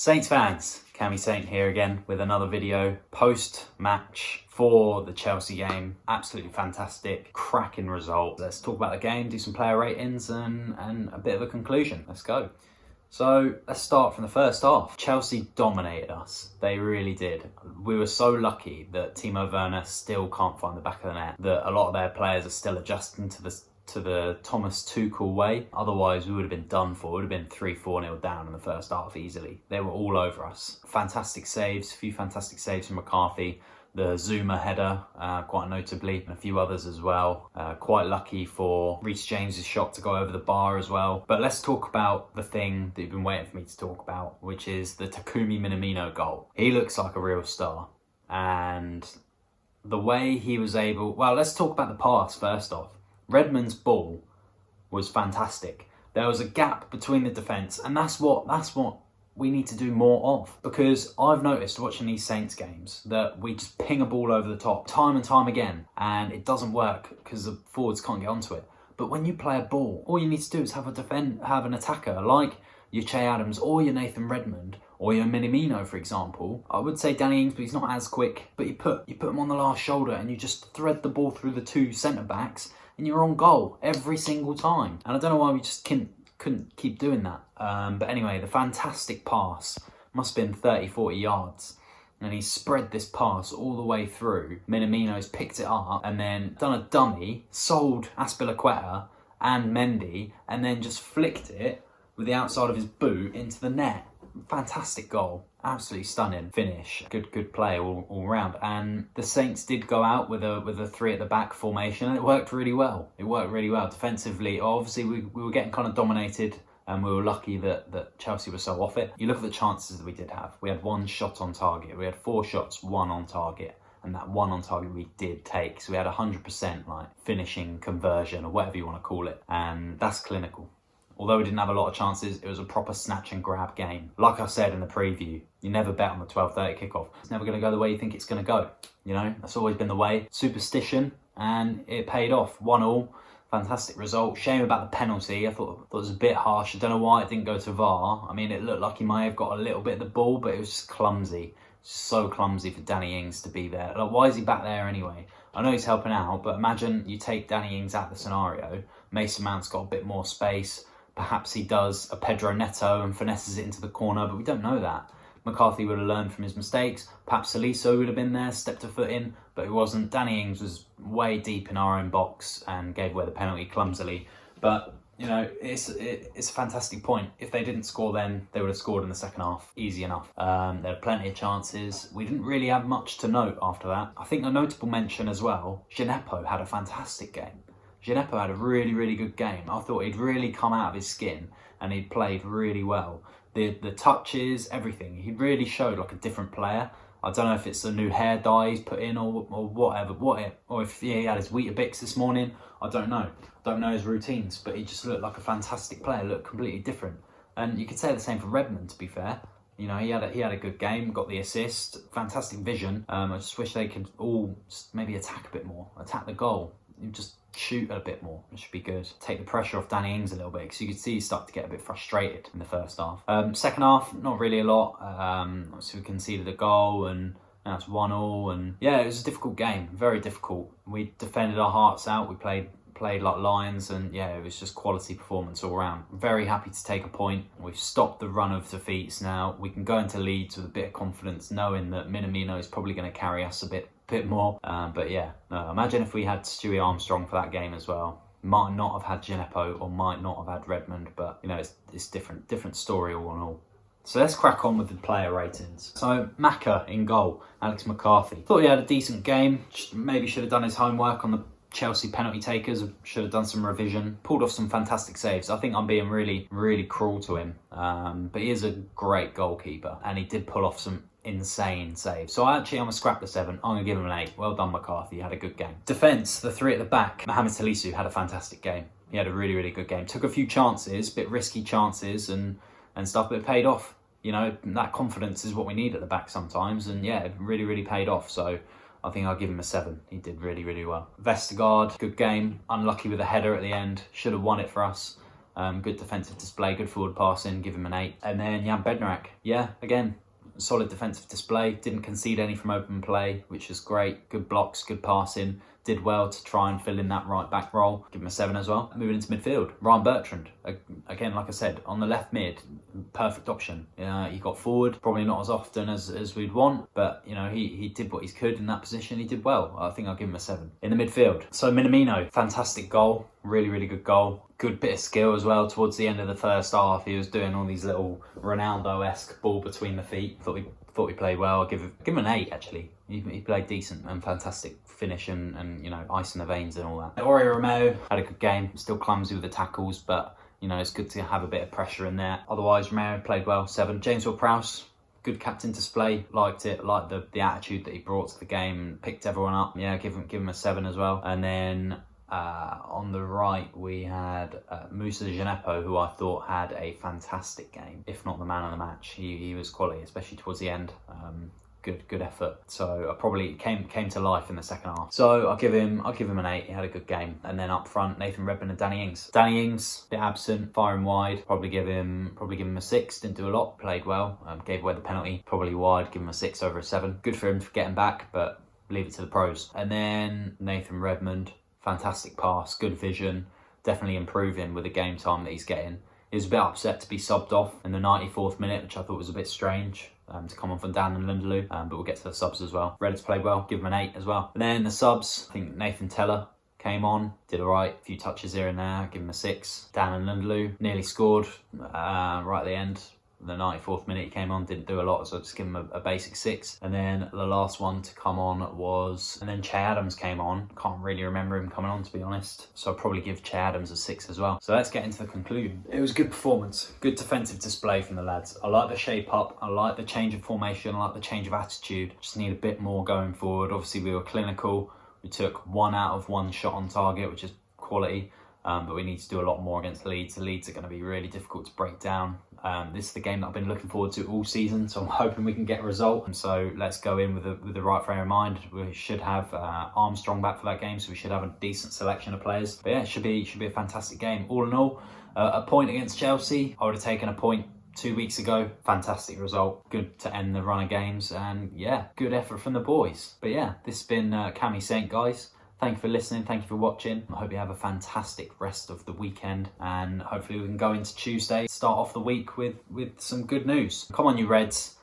Saints fans, Cammy Saint here again with another video post-match for the Chelsea game. Absolutely fantastic, cracking result. Let's talk about the game, do some player ratings and a bit of a conclusion. Let's go. So let's start from the first half. Chelsea dominated us. They really did. We were so lucky that Timo Werner still can't find the back of the net, that a lot of their players are still adjusting to the Thomas Tuchel way. Otherwise, we would have been done for. It would have been 3-4-0 down in the first half easily. They were all over us. Fantastic saves, a few fantastic saves from McCarthy. The Zuma header, quite notably, and a few others as well. Quite lucky for Reece James's shot to go over the bar as well. But let's talk about the thing that you've been waiting for me to talk about, which is the Takumi Minamino goal. He looks like a real star. And the way he was able... Well, let's talk about the pass first off. Redmond's ball was fantastic. There was a gap between the defence, and that's what we need to do more of. Because I've noticed watching these Saints games that we just ping a ball over the top time and time again, and it doesn't work because the forwards can't get onto it. But when you play a ball, all you need to do is have an attacker like your Che Adams or your Nathan Redmond or your Minamino, for example. I would say Danny Ings, but he's not as quick. But you put him on the last shoulder and you just thread the ball through the two centre backs, and you're on goal every single time. And I don't know why we just couldn't keep doing that. But anyway, the fantastic pass must have been 30-40 yards. And he spread this pass all the way through. Minamino's picked it up and then done a dummy, sold Azpilicueta and Mendy, and then just flicked it with the outside of his boot into the net. Fantastic goal. Absolutely stunning finish. Good play all round. And the Saints did go out with a three at the back formation, and it worked really well. It worked really well defensively. Obviously, we were getting kind of dominated, and we were lucky that Chelsea was so off it. You look at the chances that we did have. We had one shot on target. We had 4 shots, 1 on target. And that 1 on target we did take. So we had 100% like finishing conversion, or whatever you want to call it. And that's clinical. Although we didn't have a lot of chances, it was a proper snatch and grab game. Like I said in the preview, you never bet on the 12:30 kickoff. It's never going to go the way you think it's going to go. You know, that's always been the way. Superstition, and it paid off. 1-1, fantastic result. Shame about the penalty. I thought it was a bit harsh. I don't know why it didn't go to VAR. I mean, it looked like he might have got a little bit of the ball, but it was just clumsy. So clumsy for Danny Ings to be there. Like, why is he back there anyway? I know he's helping out, but imagine you take Danny Ings out of the scenario. Mason Mount's got a bit more space. Perhaps he does a Pedro Neto and finesses it into the corner, but we don't know that. McCarthy would have learned from his mistakes. Perhaps Saliso would have been there, stepped a foot in, but he wasn't. Danny Ings was way deep in our own box and gave away the penalty clumsily. But, you know, it's a fantastic point. If they didn't score then, they would have scored in the second half. Easy enough. There were plenty of chances. We didn't really have much to note after that. I think a notable mention as well, Gineppo had a fantastic game. Gineppo had a really, really good game. I thought he'd really come out of his skin and he'd played really well. The touches, everything. He really showed like a different player. I don't know if it's a new hair dye he's put in or whatever. Or if he had his Weetabix this morning. I don't know. Don't know his routines. But he just looked like a fantastic player. Looked completely different. And you could say the same for Redmond, to be fair. You know, he had a good game, got the assist, fantastic vision. I just wish they could all maybe attack a bit more, attack the goal. You just shoot a bit more. It should be good. Take the pressure off Danny Ings a little bit, because you could see he started to get a bit frustrated in the first half. Second half, not really a lot. Obviously we conceded a goal and now it's 1-1. And yeah, it was a difficult game, very difficult. We defended our hearts out. We played like lions, and yeah, it was just quality performance all around. Very happy to take a point. We've stopped the run of defeats now. We can go into Leeds with a bit of confidence, knowing that Minamino is probably going to carry us a bit more. But yeah, no, imagine if we had Stewie Armstrong for that game as well. Might not have had Gineppo or might not have had Redmond, but you know, it's different story all in all. So let's crack on with the player ratings. So Maka in goal, Alex McCarthy. Thought he had a decent game. Maybe should have done his homework on the Chelsea penalty takers, should have done some revision, pulled off some fantastic saves. I think I'm being really, really cruel to him. But he is a great goalkeeper, and he did pull off some insane saves. So I'm going to scrap the 7. I'm going to give him an 8. Well done, McCarthy. You had a good game. Defence, the 3 at the back. Mohamed Salisu had a fantastic game. He had a really, really good game. Took a few chances, bit risky chances and stuff, but it paid off. You know, that confidence is what we need at the back sometimes. And yeah, it really, really paid off. So I think I'll give him a 7. He did really, really well. Vestergaard, good game. Unlucky with a header at the end. Should have won it for us. Good defensive display, good forward passing, give him an 8. And then Jan Bednarek, yeah, again, solid defensive display, didn't concede any from open play, which is great. Good blocks, good passing, did well to try and fill in that right back role. Give him a 7 as well. Moving into midfield, Ryan Bertrand, again, like I said, on the left mid, perfect option. He got forward, probably not as often as we'd want, but you know, he did what he could in that position. He did well. I think I'll give him a 7. In the midfield, so Minamino, fantastic goal, really good goal. Good bit of skill as well towards the end of the first half. He was doing all these little Ronaldo-esque ball between the feet. Thought we played well. I'll give him an 8 actually. He played decent and fantastic finish and you know, ice in the veins and all that. Ori Romeo had a good game. Still clumsy with the tackles, but you know, it's good to have a bit of pressure in there. Otherwise, Romeo played well, 7. James Ward-Prowse, good captain display. Liked it. Liked the attitude that he brought to the game. Picked everyone up. Yeah, give him a 7 as well. And then on the right, we had Moussa Djenepo, who I thought had a fantastic game, if not the man of the match. He was quality, especially towards the end. Good effort. So I probably came to life in the second half. So I'll give him an 8. He had a good game. And then up front, Nathan Redmond and Danny Ings. Danny Ings, a bit absent, firing wide. Probably give him a 6. Didn't do a lot. Played well. Gave away the penalty. Probably wide. Give him a 6 over a 7. Good for him for getting back, but leave it to the pros. And then Nathan Redmond, fantastic pass, good vision. Definitely improving with the game time that he's getting. He was a bit upset to be subbed off in the 94th minute, which I thought was a bit strange. To come on from Dan and Lindeloo, but we'll get to the subs as well. Reds played well, give him an 8 as well. And then the subs, I think Nathan Teller came on, did all right, a few touches here and there, give him a 6. Dan and Lindeloo nearly scored right at the end. The 94th minute he came on, didn't do a lot, so I'll just give him a basic 6. And then the last one to come on was, and then Che Adams came on. Can't really remember him coming on, to be honest. So I'll probably give Che Adams a 6 as well. So let's get into the conclusion. It was a good performance, good defensive display from the lads. I like the shape up, I like the change of formation, I like the change of attitude. Just need a bit more going forward. Obviously we were clinical. We took 1 out of 1 shot on target, which is quality. But we need to do a lot more against Leeds. The Leeds are going to be really difficult to break down. This is the game that I've been looking forward to all season, so I'm hoping we can get a result. And so let's go in with the right frame of mind. We should have Armstrong back for that game, so we should have a decent selection of players. But yeah, it should be a fantastic game. All in all, a point against Chelsea. I would have taken a point 2 weeks ago. Fantastic result. Good to end the run of games, and yeah, good effort from the boys. But yeah, this has been Cami Saint, guys. Thank you for listening. Thank you for watching. I hope you have a fantastic rest of the weekend, and hopefully we can go into Tuesday, start off the week with some good news. Come on, you Reds.